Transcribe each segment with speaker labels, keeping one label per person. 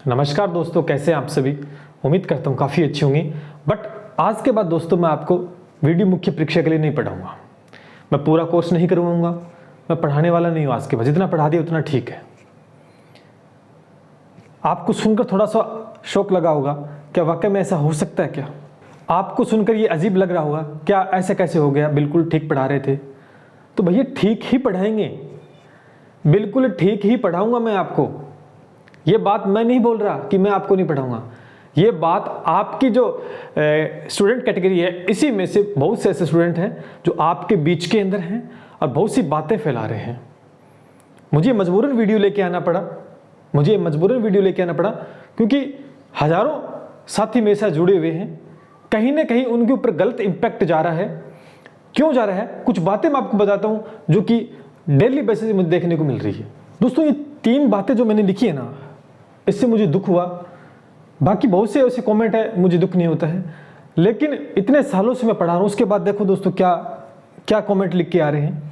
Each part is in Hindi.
Speaker 1: नमस्कार दोस्तों, कैसे हैं आप सभी। उम्मीद करता हूँ काफ़ी अच्छी होंगी। बट आज के बाद दोस्तों मैं आपको वीडियो मुख्य परीक्षा के लिए नहीं पढ़ाऊँगा। मैं पूरा कोर्स नहीं करवाऊँगा। मैं पढ़ाने वाला नहीं हूँ आज के बाद। जितना पढ़ा दिया उतना ठीक है। आपको सुनकर थोड़ा सा शौक लगा होगा, क्या वाकई में ऐसा हो सकता है क्या? आपको सुनकर ये अजीब लग रहा होगा, क्या ऐसे कैसे हो गया, बिल्कुल ठीक पढ़ा रहे थे। तो भैया ठीक ही पढ़ाएंगे, बिल्कुल ठीक ही पढ़ाऊँगा मैं आपको। ये बात मैं नहीं बोल रहा कि मैं आपको नहीं पढ़ाऊंगा। ये बात आपकी जो स्टूडेंट कैटेगरी है, इसी में से बहुत से ऐसे स्टूडेंट हैं जो आपके बीच के अंदर हैं और बहुत सी बातें फैला रहे हैं। मुझे मजबूरन वीडियो लेके आना पड़ा क्योंकि हजारों साथी मेरे साथ जुड़े हुए हैं। कहीं ना कहीं उनके ऊपर गलत इम्पैक्ट जा रहा है। क्यों जा रहा है, कुछ बातें मैं आपको बताता हूँ जो कि डेली बेसिस मुझे देखने को मिल रही है। दोस्तों, ये 3 बातें जो मैंने लिखी है ना, इससे मुझे दुख हुआ। बाकी बहुत से ऐसे कमेंट है, मुझे दुख नहीं होता है, लेकिन इतने सालों से मैं पढ़ा रहा हूँ। उसके बाद देखो दोस्तों क्या कमेंट लिख के आ रहे हैं।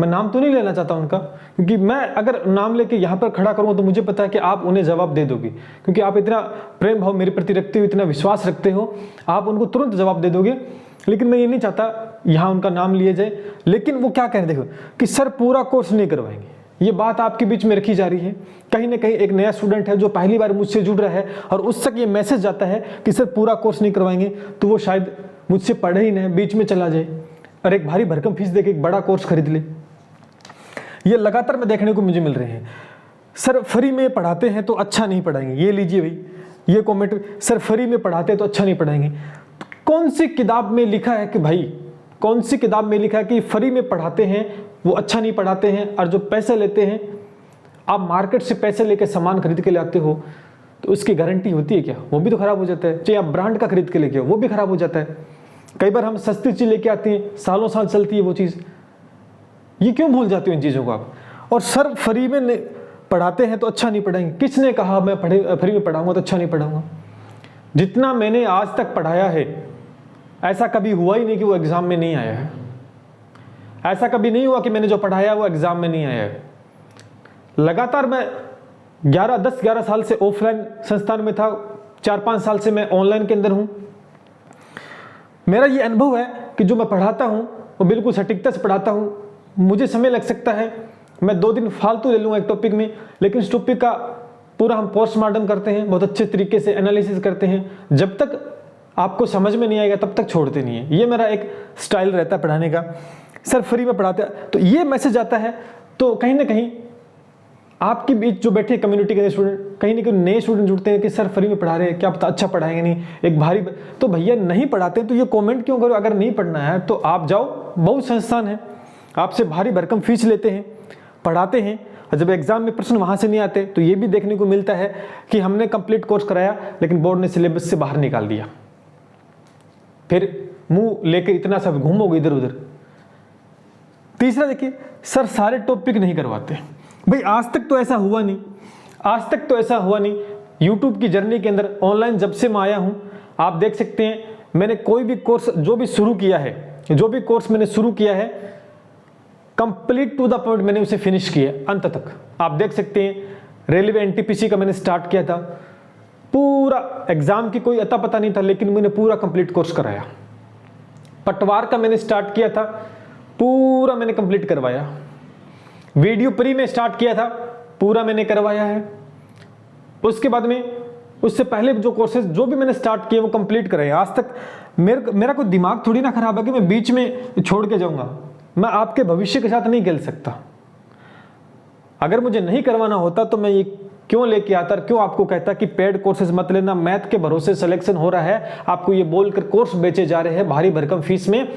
Speaker 1: मैं नाम तो नहीं लेना चाहता उनका, क्योंकि मैं अगर नाम लेके यहाँ पर खड़ा करूँ तो मुझे पता है कि आप उन्हें जवाब दे दोगे, क्योंकि आप इतना प्रेम भाव मेरे प्रति रखते हो, इतना विश्वास रखते हो, आप उनको तुरंत जवाब दे दोगे। लेकिन मैं ये नहीं चाहता यहाँ उनका नाम लिए जाए। लेकिन वो क्या कह रहे हैं, देखो कि सर पूरा कोर्स नहीं करवाएंगे। ये बात आपके बीच में रखी जा रही है। कहीं ना कहीं एक नया स्टूडेंट है जो पहली बार मुझसे जुड़ रहा है और उस तक ये मैसेज जाता है कि सर पूरा कोर्स नहीं करवाएंगे, तो वो शायद मुझसे पढ़े ही नहीं, बीच में चला जाए और एक भारी भरकम फीस देके एक बड़ा कोर्स खरीद ले। ये लगातार मैं देखने को मुझे मिल रहे हैं। सर फ्री में पढ़ाते हैं तो अच्छा नहीं पढ़ाएंगे। ये लीजिए भाई, ये कॉमेंट, सर फ्री में पढ़ाते हैं तो अच्छा नहीं पढ़ाएंगे। कौन सी किताब में लिखा है कि भाई, कौन सी किताब में लिखा है कि फ्री में पढ़ाते हैं वो अच्छा नहीं पढ़ाते हैं, और जो पैसे लेते हैं, आप मार्केट से पैसे लेके सामान खरीद के लाते हो तो उसकी गारंटी होती है क्या? वो भी तो खराब हो जाता है। चाहे आप ब्रांड का खरीद के लेके हो, वो भी खराब हो जाता है। कई बार हम सस्ती चीज लेके आते हैं, सालों साल चलती है वो चीज। ये क्यों भूल जाते हो इन चीजों को आप? और सर फ्री में पढ़ाते हैं तो अच्छा नहीं पढ़ाएंगे। किसने कहा मैं फ्री में पढ़ाऊंगा तो अच्छा नहीं पढ़ाऊंगा? जितना मैंने आज तक पढ़ाया है, ऐसा कभी हुआ ही नहीं कि वो एग्जाम में नहीं आया है। ऐसा कभी नहीं हुआ कि मैंने जो पढ़ाया वो एग्जाम में नहीं आया है। लगातार मैं 10-11 साल से ऑफलाइन संस्थान में था, 4-5 साल से मैं ऑनलाइन के अंदर हूं। मेरा ये अनुभव है कि जो मैं पढ़ाता हूं वो बिल्कुल सटीकता से पढ़ाता हूं। मुझे समय लग सकता है, मैं 2 दिन फालतू ले लूंगा एक टॉपिक में, लेकिन इस टॉपिक का पूरा हम पोस्टमार्टम करते हैं, बहुत अच्छे तरीके से एनालिसिस करते हैं। जब तक आपको समझ में नहीं आएगा तब तक छोड़ते नहीं है। ये मेरा एक स्टाइल रहता है पढ़ाने का। सर फ्री में पढ़ाते हैं तो ये मैसेज आता है, तो कहीं ना कहीं आपके बीच जो बैठे कम्युनिटी के स्टूडेंट, कहीं ना कहीं नए स्टूडेंट जुड़ते हैं कि सर फ्री में पढ़ा रहे हैं, क्या पता अच्छा पढ़ाएंगे नहीं, एक भारी। तो भैया नहीं पढ़ाते तो ये कमेंट क्यों करो? अगर नहीं पढ़ना है तो आप जाओ, बहुत संस्थान है आपसे भारी भरकम फीस लेते हैं, पढ़ाते हैं, और जब एग्जाम में प्रश्न वहां से नहीं आते तो ये भी देखने को मिलता है कि हमने कंप्लीट कोर्स कराया लेकिन बोर्ड ने सिलेबस से बाहर निकाल दिया। फिर मुंह लेके इतना सब घूमोगे इधर उधर। तीसरा देखिए, सर सारे टॉपिक नहीं करवाते। भाई आज तक तो ऐसा हुआ नहीं। यूट्यूब की जर्नी के अंदर ऑनलाइन जब से मैं आया हूं, आप देख सकते हैं मैंने कोई भी कोर्स जो भी कोर्स मैंने शुरू किया है, कंप्लीट टू द पॉइंट मैंने उसे फिनिश किया अंत तक। आप देख सकते हैं रेलवे एनटीपीसी का मैंने स्टार्ट किया था, पूरा एग्जाम की कोई अता पता नहीं था, लेकिन मैंने पूरा कंप्लीट कोर्स कराया। पटवार का मैंने स्टार्ट किया था, पूरा मैंने कंप्लीट करवाया। वीडियो प्री में स्टार्ट किया था, पूरा मैंने करवाया है। उसके बाद में उससे पहले जो कोर्सेज जो भी मैंने स्टार्ट किए वो कंप्लीट कराए। आज तक मेरा कोई दिमाग थोड़ी ना खराब है कि मैं बीच में छोड़ के जाऊंगा। मैं आपके भविष्य के साथ नहीं खेल सकता। अगर मुझे नहीं करवाना होता तो मैं ये क्यों लेके आता, क्यों आपको कहता कि पेड कोर्सेज मत लेना, मैथ के भरोसे सिलेक्शन हो रहा है, आपको ये बोलकर कोर्स बेचे जा रहे हैं भारी भरकम फीस में,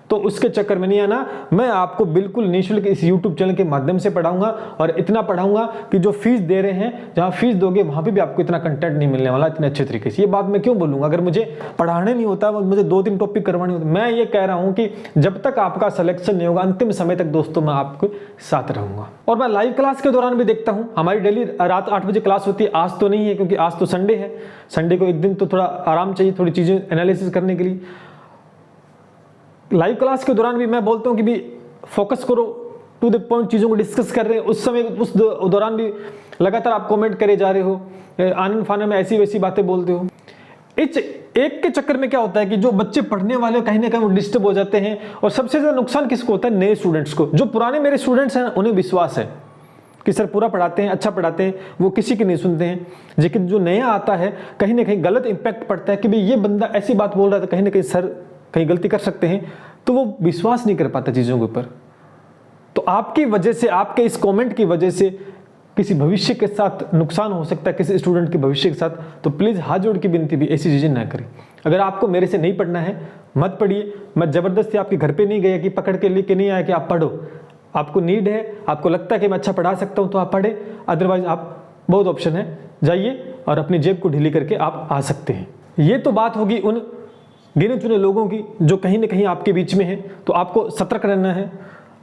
Speaker 1: तो उसके चक्कर में नहीं आना। मैं आपको बिल्कुल निःशुल्क इस YouTube चैनल के माध्यम से पढ़ाऊंगा, और इतना पढ़ाऊंगा कि जो फीस दे रहे हैं, जहां फीस दोगे वहां पे भी आपको इतना कंटेंट नहीं मिलने वाला इतने अच्छे तरीके से। ये बात मैं क्यों बोलूंगा? अगर मुझे पढ़ाने नहीं होता, मुझे 2-3 टॉपिक करवाने होते। मैं ये कह रहा हूं कि जब तक आपका सिलेक्शन नहीं होगा, अंतिम समय तक दोस्तों मैं आपके साथ रहूंगा। और मैं लाइव क्लास के दौरान भी देखता हूँ, हमारी डेली रात 8 बजे क्लास होती है। आज तो नहीं है क्योंकि आज तो संडे है। संडे को एक दिन तो थोड़ा आराम चाहिए, थोड़ी चीजें एनालिसिस करने के लिए। लाइव क्लास के दौरान भी मैं बोलता हूं कि भी फोकस करो, टू द पॉइंट चीज़ों को डिस्कस कर रहे हैं, उस समय उस दौरान भी लगातार आप कमेंट करे जा रहे हो, आनंद फानन में ऐसी वैसी बातें बोलते हो। इस एक के चक्कर में क्या होता है कि जो बच्चे पढ़ने वाले कहीं ना कहीं वो डिस्टर्ब हो जाते हैं, और सबसे ज़्यादा नुकसान किसको होता है? नए स्टूडेंट्स को। जो पुराने मेरे स्टूडेंट्स हैं उन्हें विश्वास है कि सर पूरा पढ़ाते हैं, अच्छा पढ़ाते हैं, वो किसी की नहीं सुनते हैं। लेकिन जो नया आता है कहीं ना कहीं गलत इंपैक्ट पड़ता है कि भाई ये बंदा ऐसी बात बोल रहा था, कहीं ना कहीं सर कहीं गलती कर सकते हैं, तो वो विश्वास नहीं कर पाता चीज़ों के ऊपर। तो आपकी वजह से, आपके इस कमेंट की वजह से किसी भविष्य के साथ नुकसान हो सकता है, किसी स्टूडेंट के भविष्य के साथ। तो प्लीज़ हाथ जोड़ के विनती भी, ऐसी चीज़ें ना करें। अगर आपको मेरे से नहीं पढ़ना है मत पढ़िए। मैं ज़बरदस्ती आपके घर पे नहीं गया कि पकड़ के लेके नहीं आया कि आप पढ़ो। आपको नीड है, आपको लगता है कि मैं अच्छा पढ़ा सकता हूँ तो आप पढ़े, अदरवाइज आप बहुत ऑप्शन है, जाइए और अपनी जेब को ढीली करके आप आ सकते हैं। ये तो बात होगी उन गिने चुने लोगों की जो कहीं ना कहीं आपके बीच में है, तो आपको सतर्क रहना है।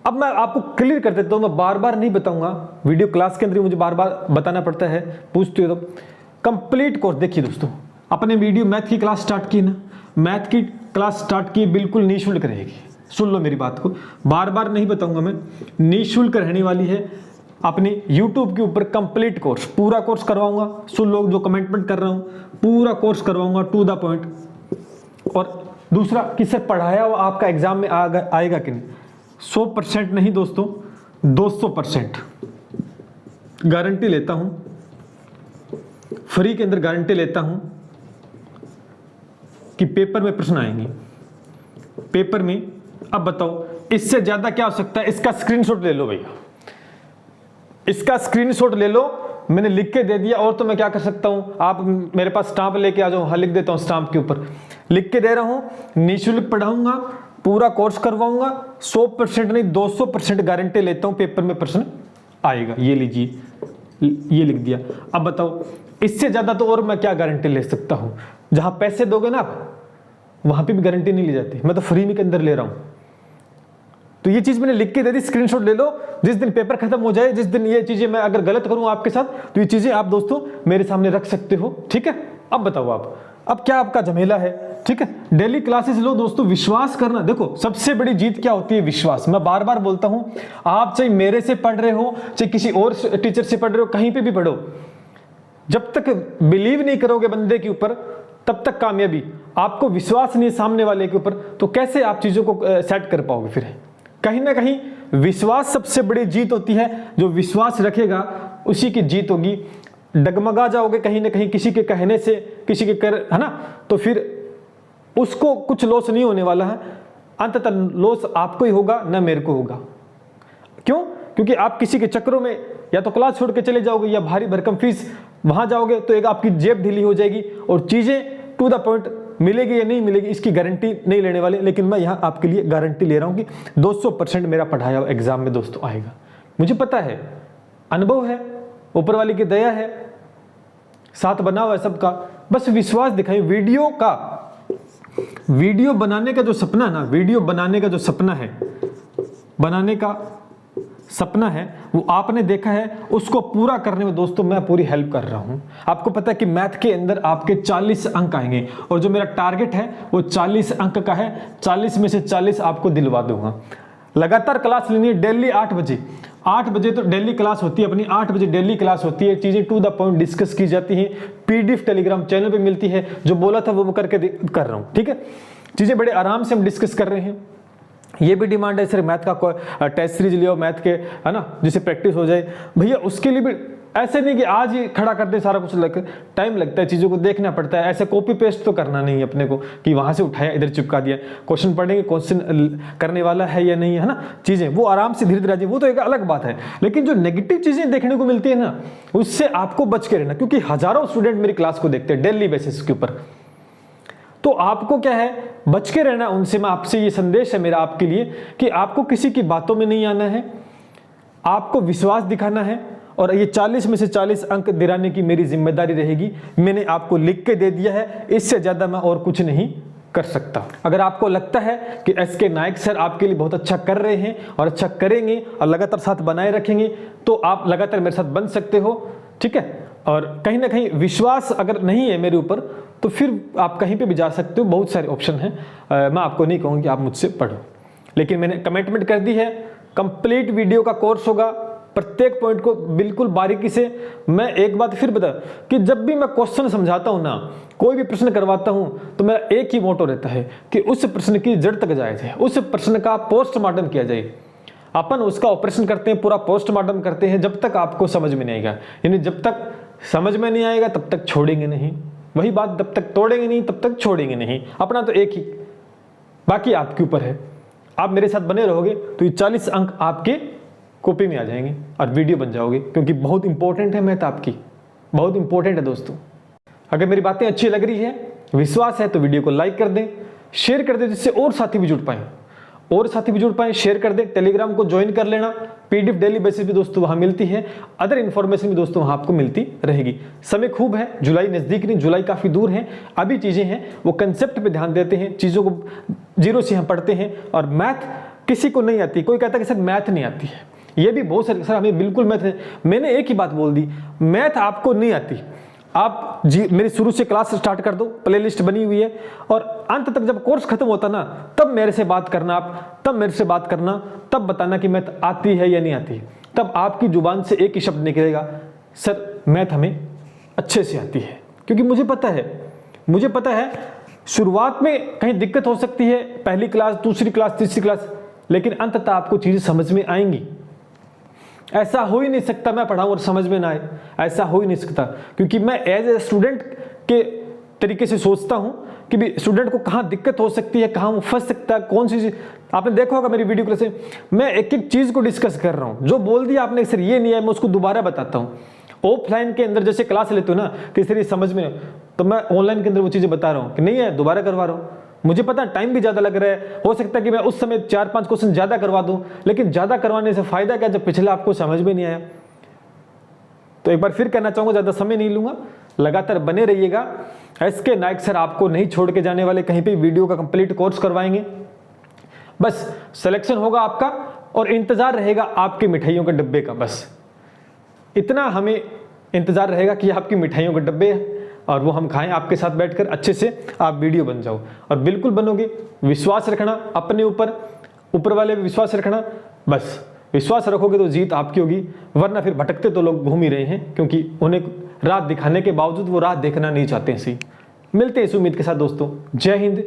Speaker 1: अब मैं आपको क्लियर कर देता हूँ, मैं बार बार नहीं बताऊंगा, वीडियो क्लास के अंदर मुझे बार बार बताना पड़ता है, पूछते हो तो। कंप्लीट कोर्स देखिए दोस्तों, अपने वीडियो मैथ की क्लास स्टार्ट की ना, मैथ की क्लास स्टार्ट की, बिल्कुल निःशुल्क रहेगी। सुन लो मेरी बात को, बार बार नहीं बताऊंगा मैं, निःशुल्क रहने वाली है। अपनी YouTube के ऊपर कंप्लीट कोर्स, पूरा कोर्स करवाऊंगा। सुन लो जो कमेंटमेंट कर रहा हूँ, पूरा कोर्स करवाऊंगा टू द पॉइंट। और दूसरा कि सर पढ़ाया हुआ आपका एग्जाम में आएगा कि नहीं? 100% नहीं दोस्तों, 200% गारंटी लेता हूं, फ्री के अंदर गारंटी लेता हूं कि पेपर में प्रश्न आएंगे। पेपर में, अब बताओ इससे ज्यादा क्या हो सकता है? इसका स्क्रीनशॉट ले लो भैया, इसका स्क्रीनशॉट ले लो, मैंने लिख के दे दिया। और तो मैं क्या कर सकता हूं, आप मेरे पास स्टाम्प लेके आ जाओ, हाँ लिख देता हूं, स्टाम्प के ऊपर लिख के दे रहा हूं। निःशुल्क पढ़ाऊंगा, पूरा कोर्स करवाऊंगा, 100% नहीं 200% गारंटी लेता हूं पेपर में प्रश्न आएगा। ये लीजिए, ये लिख दिया। अब बताओ इससे ज्यादा तो और मैं क्या गारंटी ले सकता हूं? जहां पैसे दोगे ना आप, वहां पे भी गारंटी नहीं ली जाती, मैं तो फ्री में के अंदर ले रहा हूं। तो ये चीज मैंने लिख के दे दी, स्क्रीनशॉट ले लो। जिस दिन पेपर खत्म हो जाए, जिस दिन ये चीजें मैं अगर गलत करूं आपके साथ, तो ये चीजें आप दोस्तों मेरे सामने रख सकते हो, ठीक है? अब बताओ आप, अब क्या आपका झमेला है, ठीक है? डेली क्लासेस लो दोस्तों, विश्वास करना। देखो सबसे बड़ी जीत क्या होती है? विश्वास। मैं बार बार बोलता हूं, आप चाहे मेरे से पढ़ रहे हो, चाहे किसी और टीचर से पढ़ रहे हो, कहीं पे भी पढ़ो, जब तक बिलीव नहीं करोगे बंदे के ऊपर, तब तक कामयाबी। आपको विश्वास नहीं है सामने वाले के ऊपर, तो कैसे आप चीजों को सेट कर पाओगे? फिर कहीं ना कहीं विश्वास सबसे बड़ी जीत होती है। जो विश्वास रखेगा उसी की जीत होगी। डगमगा जाओगे कहीं ना कहीं किसी के कहने से, किसी के कर, है ना, तो फिर उसको कुछ लॉस नहीं होने वाला है। अंततः लॉस आपको ही होगा, ना मेरे को होगा। क्यों? क्योंकि आप किसी के चक्करों में या तो क्लास छोड़ के चले जाओगे, या भारी भरकम फीस वहां जाओगे, तो एक आपकी जेब ढीली हो जाएगी और चीजें टू द पॉइंट मिलेगी या नहीं मिलेगी इसकी गारंटी नहीं लेने वाले। लेकिन मैं यहाँ आपके लिए गारंटी ले रहा हूँ कि 200% मेरा पढ़ाया हुआ एग्जाम में दोस्तों आएगा। मुझे पता है, अनुभव है, ऊपर वाली की दया है, साथ बना हुआ है सबका। बस विश्वास दिखाइए। वीडियो बनाने का जो सपना ना, वीडियो बनाने का जो सपना है, बनाने का सपना है, वो आपने देखा है, उसको पूरा करने में दोस्तों मैं पूरी हेल्प कर रहा हूं। आपको पता है कि मैथ के अंदर आपके 40 अंक आएंगे, और जो मेरा टारगेट है वो 40 अंक का है। 40 में से 40 आपको दिलवा दूंगा। लगातार क्लास लेनी है डेली 8 बजे। 8 बजे तो डेली क्लास होती है अपनी, 8 बजे डेली क्लास होती है। चीजें टू द पॉइंट डिस्कस की जाती हैं। PDF टेलीग्राम चैनल पे मिलती है। जो बोला था वो मैं करके कर रहा हूँ, ठीक है? चीजें बड़े आराम से हम डिस्कस कर रहे हैं। ये भी डिमांड है सर मैथ का टेस्ट सीरीज लियो, मैथ के, है ना, जिसे प्रैक्टिस हो जाए भैया। उसके लिए भी ऐसे नहीं कि आज ही खड़ा कर दे सारा कुछ, टाइम लगता है, चीज़ों को देखना पड़ता है। ऐसे कॉपी पेस्ट तो करना नहीं है अपने को कि वहां से उठाया इधर चिपका दिया। क्वेश्चन पढ़ेंगे, क्वेश्चन करने वाला है या नहीं है ना, चीज़ें वो आराम से धीरे धीरे आ जाए, वो तो एक अलग बात है। लेकिन जो नेगेटिव चीज़ें देखने को मिलती है ना, उससे आपको बच के रहना, क्योंकि हजारों स्टूडेंट मेरी क्लास को देखते हैं डेली बेसिस के ऊपर। तो आपको क्या है, बच के रहना उनसे। मैं आपसे ये संदेश है मेरा आपके लिए कि आपको किसी की बातों में नहीं आना है, आपको विश्वास दिखाना है। और ये 40 में से 40 अंक दिलाने की मेरी जिम्मेदारी रहेगी। मैंने आपको लिख के दे दिया है, इससे ज्यादा मैं और कुछ नहीं कर सकता। अगर आपको लगता है कि SK नायक सर आपके लिए बहुत अच्छा कर रहे हैं और अच्छा करेंगे और लगातार साथ बनाए रखेंगे, तो आप लगातार मेरे साथ बन सकते हो, ठीक है? और कहीं ना कहीं विश्वास अगर नहीं है मेरे ऊपर, तो फिर आप कहीं पे भी जा सकते हो। बहुत सारे ऑप्शन हैं। मैं आपको नहीं कहूँगा कि आप मुझसे पढ़ो, लेकिन मैंने कमिटमेंट कर दी है कंप्लीट वीडियो का कोर्स होगा, प्रत्येक पॉइंट को बिल्कुल बारीकी से। मैं एक बात फिर बता कि जब भी मैं क्वेश्चन समझाता हूं ना, कोई भी प्रश्न करवाता हूं, तो मेरा एक ही मोटो रहता है कि उस प्रश्न की जड़ तक जाया जाए, उस प्रश्न का पोस्टमार्टम किया जाए। अपन उसका ऑपरेशन करते हैं, पूरा पोस्टमार्टम करते हैं जब तक आपको समझ में नहीं आएगा। यानी जब तक समझ में नहीं आएगा तब तक छोड़ेंगे नहीं। वही बात, जब तक तोड़ेंगे नहीं तब तक छोड़ेंगे नहीं। अपना तो एक ही, बाकी आपके ऊपर है। आप मेरे साथ बने रहोगे तो ये 40 अंक आपके कॉपी में आ जाएंगे और वीडियो बन जाओगे, क्योंकि बहुत इंपॉर्टेंट है मैथ आपकी, बहुत इंपॉर्टेंट है दोस्तों। अगर मेरी बातें अच्छी लग रही है, विश्वास है, तो वीडियो को लाइक कर दें, शेयर कर दें, जिससे और साथी भी जुड़ पाएं, शेयर कर दें। टेलीग्राम को ज्वाइन कर लेना, पीडीएफ डेली बेसिस भी दोस्तों वहां मिलती है, अदर इन्फॉर्मेशन भी दोस्तों वहां आपको मिलती रहेगी। समय खूब है, जुलाई नजदीक नहीं, जुलाई काफी दूर है। अभी चीजें हैं वो कंसेप्ट पे ध्यान देते हैं, चीजों को जीरो से हम पढ़ते हैं। और मैथ किसी को नहीं आती, कोई कहता है कि सर मैथ नहीं आती है, ये भी बहुत सारे, सर हमें बिल्कुल मैथ, मैंने एक ही बात बोल दी, मैथ आपको नहीं आती। आप मेरी शुरू से क्लास स्टार्ट कर दो, प्लेलिस्ट बनी हुई है, और अंत तक जब कोर्स खत्म होता ना, तब मेरे से बात करना, आप तब मेरे से बात करना, तब बताना कि मैथ आती है या नहीं आती। तब आपकी जुबान से एक ही शब्द निकलेगा, सर मैथ हमें अच्छे से आती है। क्योंकि मुझे पता है शुरुआत में कहीं दिक्कत हो सकती है, पहली क्लास, दूसरी क्लास, तीसरी क्लास, लेकिन अंततः आपको चीजें समझ में आएंगी। ऐसा हो ही नहीं सकता मैं पढ़ाऊं और समझ में ना आए, ऐसा हो ही नहीं सकता। क्योंकि मैं एज ए स्टूडेंट के तरीके से सोचता हूं कि भी स्टूडेंट को कहां दिक्कत हो सकती है, कहां वो फंस सकता है, कौन सी चीज। आपने देखा होगा मेरी वीडियो क्लास से मैं एक एक चीज को डिस्कस कर रहा हूं। जो बोल दिया आपने सर ये नहीं है, मैं उसको दोबारा बताता हूं। ऑफलाइन के अंदर जैसे क्लास लेते हो ना कि सर ये समझ में, तो मैं ऑनलाइन के अंदर वो चीजें बता रहा हूं कि नहीं है, दोबारा करवा रहा हूं। मुझे पता है टाइम भी ज्यादा लग रहा है, हो सकता है कि मैं उस समय 4-5 क्वेश्चन ज्यादा करवा दूं, लेकिन ज्यादा करवाने से फायदा क्या जब पिछला आपको समझ में नहीं आया। तो एक बार फिर कहना चाहूंगा, ज्यादा समय नहीं लूंगा, लगातार बने रहिएगा। एसके नायक सर आपको नहीं छोड़ के जाने वाले, कहीं पे वीडियो का कंप्लीट कोर्स करवाएंगे। बस सिलेक्शन होगा आपका और इंतजार रहेगा आपके मिठाइयों के डब्बे का। बस इतना हमें इंतजार रहेगा कि आपकी मिठाइयों के डब्बे और वो हम खाएं आपके साथ बैठकर, अच्छे से आप वीडियो बन जाओ। और बिल्कुल बनोगे, विश्वास रखना अपने ऊपर वाले पे विश्वास रखना। बस विश्वास रखोगे तो जीत आपकी होगी, वरना फिर भटकते तो लोग घूम ही रहे हैं, क्योंकि उन्हें राह दिखाने के बावजूद वो राह देखना नहीं चाहते हैं। मिलते हैं इस उम्मीद के साथ दोस्तों। जय हिंद,